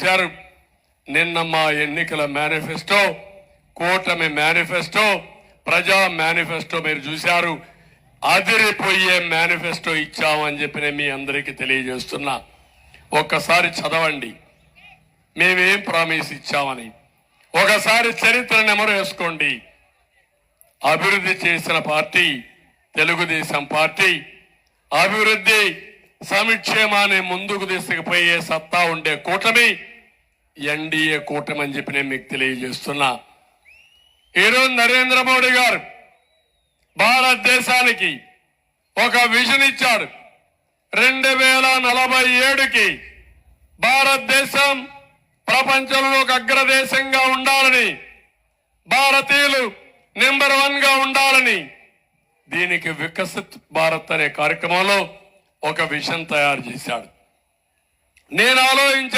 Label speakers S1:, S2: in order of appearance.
S1: చూశారు. నిన్న మా ఎన్నికల మేనిఫెస్టో, కూటమి మేనిఫెస్టో, ప్రజా మేనిఫెస్టో మీరు చూశారు. అదిరిపోయే మేనిఫెస్టో ఇచ్చామని చెప్పి నేను మీ అందరికీ తెలియజేస్తున్నా. ఒక్కసారి చదవండి మేమేం ప్రామిస్ ఇచ్చామని. ఒకసారి చరిత్ర నెమరు వేసుకోండి. అభివృద్ధి చేసిన పార్టీ తెలుగుదేశం పార్టీ. అభివృద్ధి సంక్షేమాన్ని ముందుకు తీసుకుపోయే సత్తా ఉండే కూటమి ఎన్డీఏ కూటమి అని చెప్పి నేను మీకు తెలియజేస్తున్నా. ఈరోజు నరేంద్ర మోడీ గారు భారతదేశానికి ఒక విజన్ ఇచ్చాడు. 2047కి భారతదేశం ప్రపంచంలో ఒక అగ్రదేశంగా ఉండాలని, భారతీయులు నెంబర్ 1 గా ఉండాలని, దీనికి వికసిత్ భారత్ అనే కార్యక్రమంలో ఒక విజన్ తయారు చేశాడు. నేను ఆలోచించాను,